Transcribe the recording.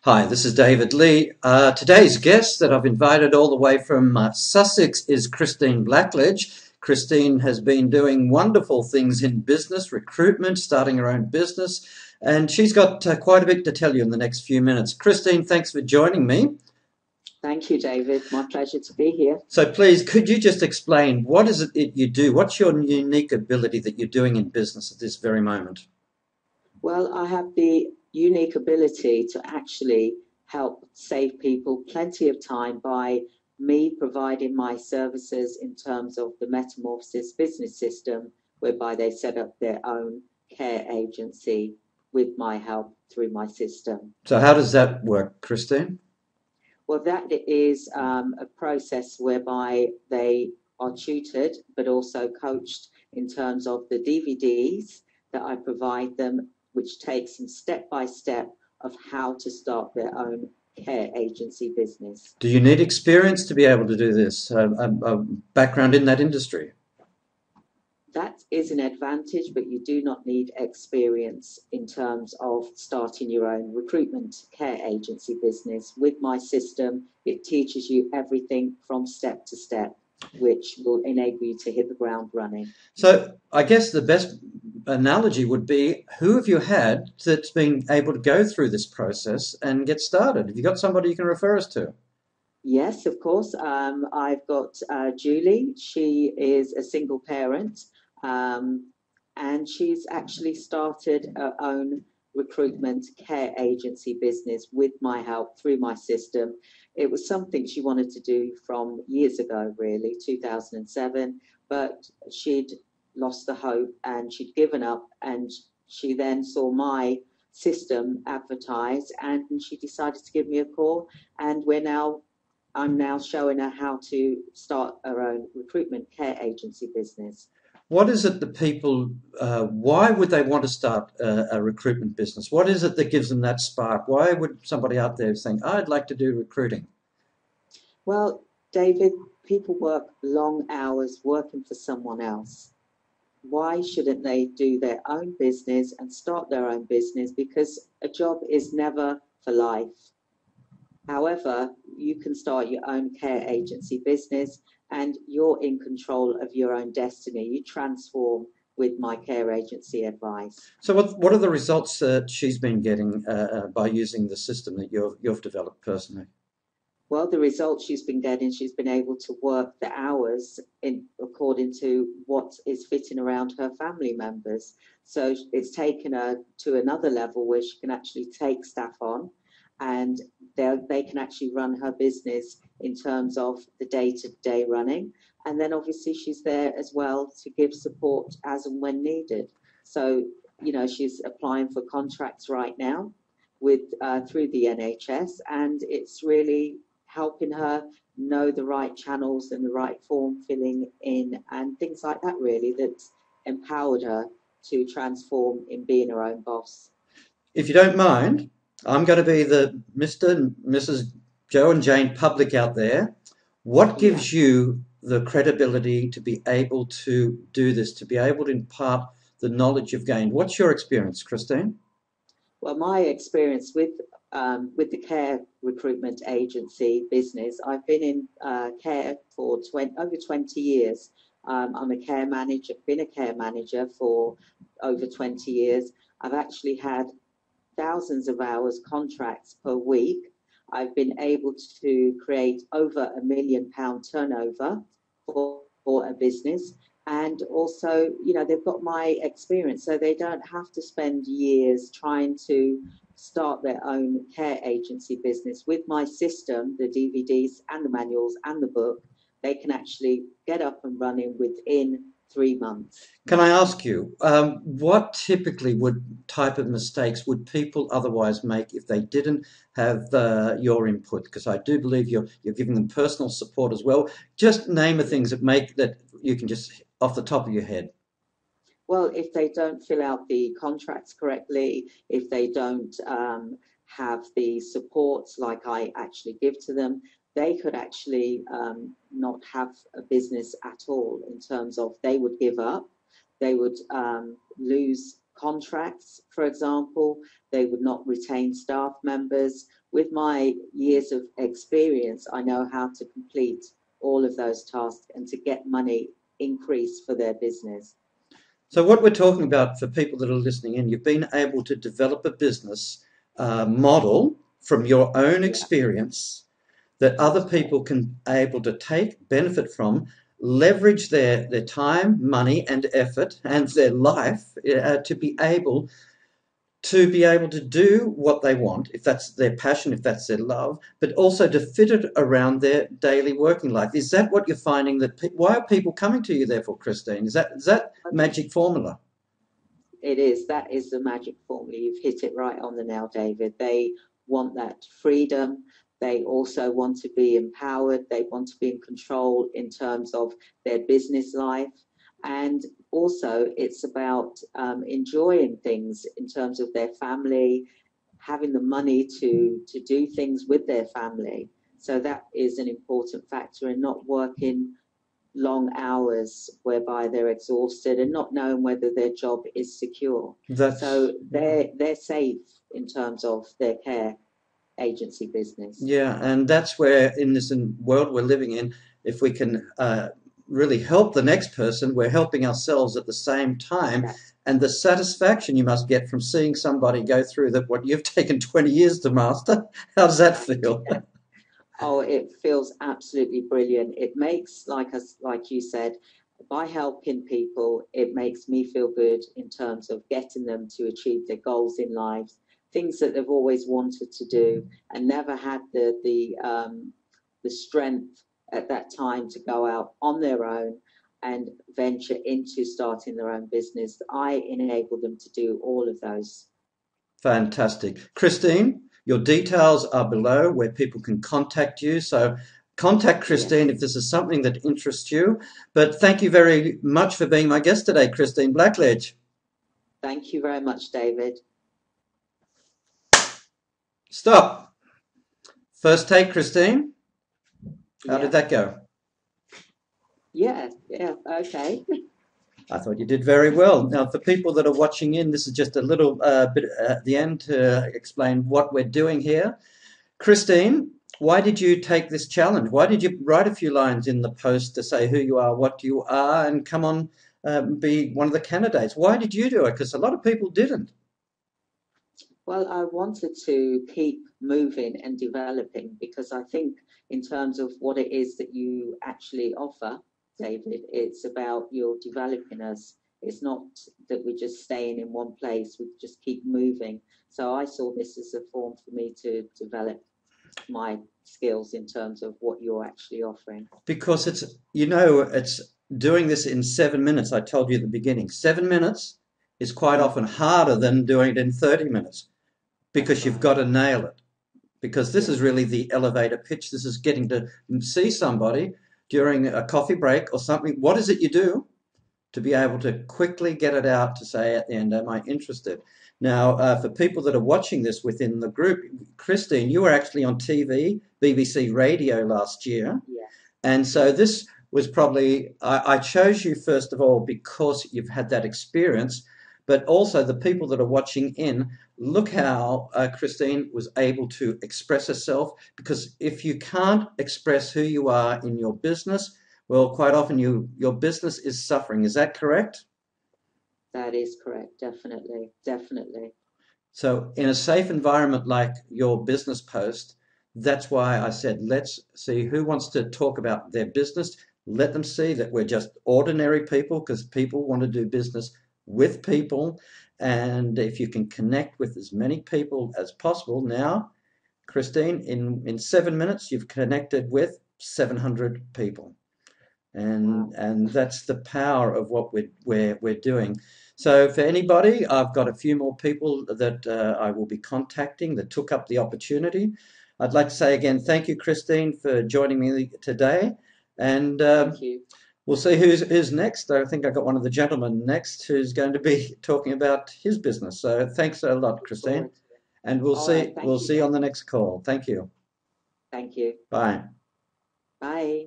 Hi, this is David Lee. Today's guest that I've invited all the way from Sussex is Christine Blackledge. Christine has been doing wonderful things in business, recruitment, starting her own business, and she's got quite a bit to tell you in the next few minutes. Christine, thanks for joining me. Thank you, David. My pleasure to be here. So please, could you just explain what is it you do? What's your unique ability that you're doing in business at this very moment? Well, I have the unique ability to actually help save people plenty of time by me providing my services in terms of the Metamorphosis business system, whereby they set up their own care agency with my help through my system. So how does that work, Christine? Well, that is a process whereby they are tutored but also coached in terms of the DVDs that I provide them, which takes them step by step of how to start their own care agency business. Do you need experience to be able to do this? A background in that industry? That is an advantage, but you do not need experience in terms of starting your own recruitment care agency business. With my system, it teaches you everything from step to step, which will enable you to hit the ground running. So I guess the best analogy would be, who have you had that's been able to go through this process and get started? Have you got somebody you can refer us to? Yes, of course. I've got Julie. She is a single parent. And she's actually started her own recruitment care agency business with my help through my system. It was something she wanted to do from years ago, really, 2007, but she'd lost the hope and she'd given up, and she then saw my system advertised and she decided to give me a call, and I'm now showing her how to start her own recruitment care agency business. What is it that people, why would they want to start a recruitment business? What is it that gives them that spark? Why would somebody out there think, I'd like to do recruiting? Well, David, people work long hours working for someone else. Why shouldn't they do their own business and start their own business? Because a job is never for life. However, you can start your own care agency business and you're in control of your own destiny. You transform with my care agency advice. So what are the results that she's been getting by using the system that you've developed personally? Well, the results she's been getting, she's been able to work the hours in according to what is fitting around her family members. So it's taken her to another level where she can actually take staff on, and they can actually run her business in terms of the day-to-day running. And then obviously she's there as well to give support as and when needed. So, she's applying for contracts right now with through the NHS, and it's really helping her know the right channels and the right form filling in and things like that, really, that's empowered her to transform in being her own boss. If you don't mind, I'm going to be the Mr. and Mrs. Joe and Jane public out there. What gives you the credibility to be able to do this, to be able to impart the knowledge you've gained? What's your experience, Christine? Well, my experience with the care recruitment agency business, I've been in care for over 20 years. I'm a care manager, been a care manager for over 20 years. I've actually had thousands of hours contracts per week. I've been able to create over £1 million turnover for a business. And also, they've got my experience, so they don't have to spend years trying to start their own care agency business. With my system, the DVDs and the manuals and the book, they can actually get up and running within 3 months. Can I ask you, what typically type of mistakes would people otherwise make if they didn't have your input? Because I do believe you're giving them personal support as well. Just name the things that you can just off the top of your head. Well, if they don't fill out the contracts correctly, if they don't have the support like I actually give to them, they could actually not have a business at all, in terms of they would give up, they would lose contracts, for example. They would not retain staff members. With my years of experience, I know how to complete all of those tasks and to get money increase for their business. So what we're talking about for people that are listening in, you've been able to develop a business model from your own experience that other people can able to take benefit from, leverage their time, money and effort and their life to be able to do what they want, if that's their passion, if that's their love, but also to fit it around their daily working life. Is that what you're finding? Why are people coming to you therefore, Christine? Is that magic formula? It is. That is the magic formula. You've hit it right on the nail, David. They want that freedom. They also want to be empowered. They want to be in control in terms of their business life. And also, it's about enjoying things in terms of their family, having the money to do things with their family. So that is an important factor, in not working long hours whereby they're exhausted and not knowing whether their job is secure. So they're safe in terms of their care agency business. Yeah, and that's where in this world we're living in, if we can really help the next person, we're helping ourselves at the same time. Yes. And the satisfaction you must get from seeing somebody go through that what you've taken 20 years to master, how does that feel? Oh, it feels absolutely brilliant. It makes, like you said, by helping people, it makes me feel good in terms of getting them to achieve their goals in life, things that they've always wanted to do and never had the strength at that time to go out on their own and venture into starting their own business. I enable them to do all of those. Fantastic. Christine, your details are below where people can contact you. So contact Christine if this is something that interests you. But thank you very much for being my guest today, Christine Blackledge. Thank you very much, David. Stop. First take, Christine. How did that go? Yeah, okay. I thought you did very well. Now, for people that are watching in, this is just a little bit at the end to explain what we're doing here. Christine, why did you take this challenge? Why did you write a few lines in the post to say who you are, what you are, and come on, be one of the candidates? Why did you do it? Because a lot of people didn't. Well, I wanted to keep moving and developing, because I think in terms of what it is that you actually offer, David, it's about you're developing us. It's not that we're just staying in one place, we just keep moving. So I saw this as a form for me to develop my skills in terms of what you're actually offering. Because it's doing this in 7 minutes. I told you at the beginning, 7 minutes is quite often harder than doing it in 30 minutes because you've got to nail it. Because this is really the elevator pitch. This is getting to see somebody during a coffee break or something. What is it you do to be able to quickly get it out to say at the end, am I interested? Now, for people that are watching this within the group, Christine, you were actually on TV, BBC Radio last year. Yeah. And so this was probably, I chose you first of all because you've had that experience, but also the people that are watching in, look how Christine was able to express herself, because if you can't express who you are in your business, well, quite often your business is suffering. Is that correct? That is correct. Definitely. So in a safe environment like your business post, that's why I said, let's see who wants to talk about their business. Let them see that we're just ordinary people, because people want to do business with people. And if you can connect with as many people as possible. Now, Christine, in 7 minutes, you've connected with 700 people. And that's the power of what we're doing. So for anybody, I've got a few more people that I will be contacting that took up the opportunity. I'd like to say again, thank you, Christine, for joining me today. And Thank you. We'll see who's next. I think I got one of the gentlemen next who's going to be talking about his business. So thanks a lot, Christine. And we'll see you on the next call. Thank you. Thank you. Bye. Bye.